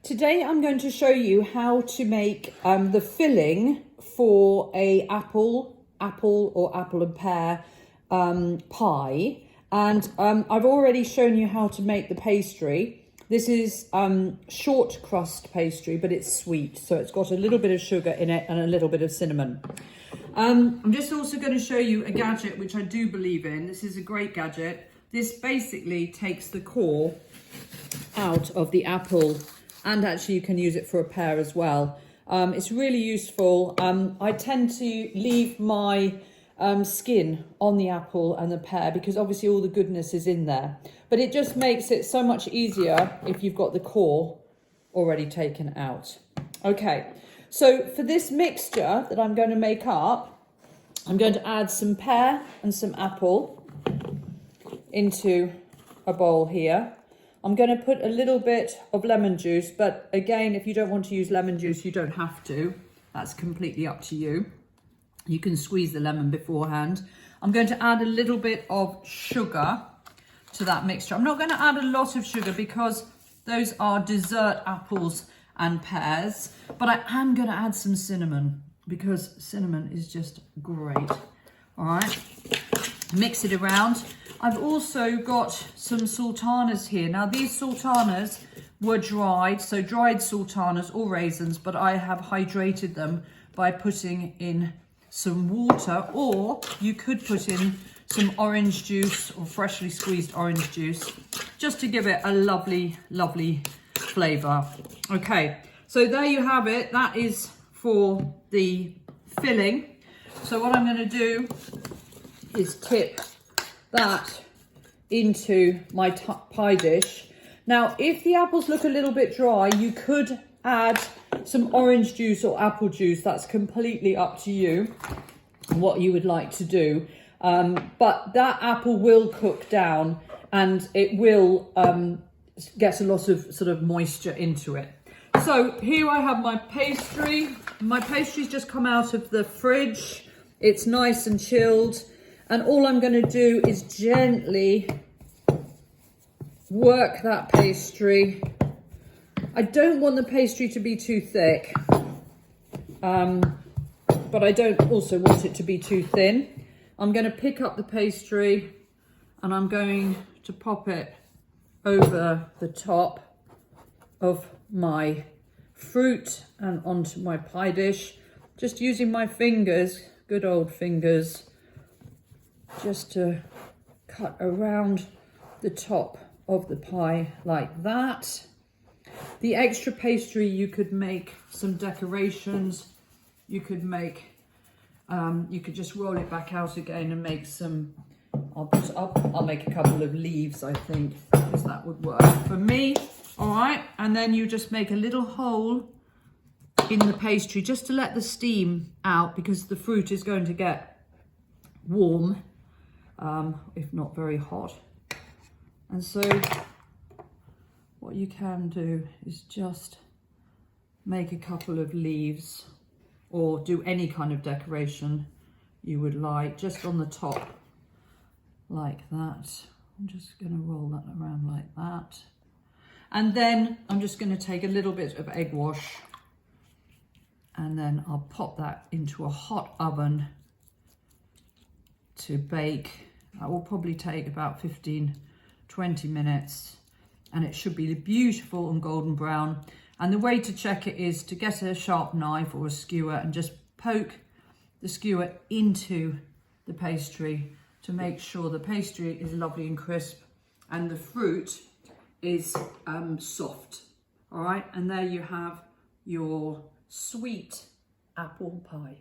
Today I'm going to show you how to make the filling for a apple and pear pie. And I've already shown you how to make the pastry. This is short crust pastry, but it's sweet. So it's got a little bit of sugar in it and a little bit of cinnamon. I'm just also going to show you a gadget, which I do believe in. This is a great gadget. This basically takes the core out of the apple, and actually you can use it for a pear as well. It's really useful. I tend to leave my skin on the apple and the pear because obviously all the goodness is in there. But it just makes it so much easier if you've got the core already taken out. Okay, so for this mixture that I'm going to make up, I'm going to add some pear and some apple into a bowl here. I'm going to put a little bit of lemon juice, but again, if you don't want to use lemon juice, you don't have to. That's completely up to you. You can squeeze the lemon beforehand. I'm going to add a little bit of sugar to that mixture. I'm not going to add a lot of sugar because those are dessert apples and pears, but I am going to add some cinnamon because cinnamon is just great. All right, mix it around. I've also got some sultanas here. Now these sultanas were dried, so dried sultanas or raisins, but I have hydrated them by putting in some water, or you could put in some orange juice or freshly squeezed orange juice just to give it a lovely, lovely flavour. Okay, so there you have it. That is for the filling. So what I'm going to do is tip that into my pie dish. Now, if the apples look a little bit dry, you could add some orange juice or apple juice. That's completely up to you what you would like to do. But that apple will cook down and it will get a lot of sort of moisture into it. So here I have my pastry. My pastry's just come out of the fridge. It's nice and chilled. And all I'm going to do is gently work that pastry. I don't want the pastry to be too thick, but I don't also want it to be too thin. I'm going to pick up the pastry and I'm going to pop it over the top of my fruit and onto my pie dish, just using my fingers, good old fingers, just to cut around the top of the pie like that. The extra pastry, you could make some decorations. You could make, you could just roll it back out again and make some, I'll make a couple of leaves, I think, because that would work for me. All right, and then you just make a little hole in the pastry just to let the steam out because the fruit is going to get warm, if not very hot. And so what you can do is just make a couple of leaves or do any kind of decoration you would like just on the top like that. I'm just going to roll that around like that. And then I'm just going to take a little bit of egg wash and then I'll pop that into a hot oven to bake. That will probably take about 15-20 minutes and it should be beautiful and golden brown. And the way to check it is to get a sharp knife or a skewer and just poke the skewer into the pastry to make sure the pastry is lovely and crisp and the fruit is soft. All right, and there you have your sweet apple pie.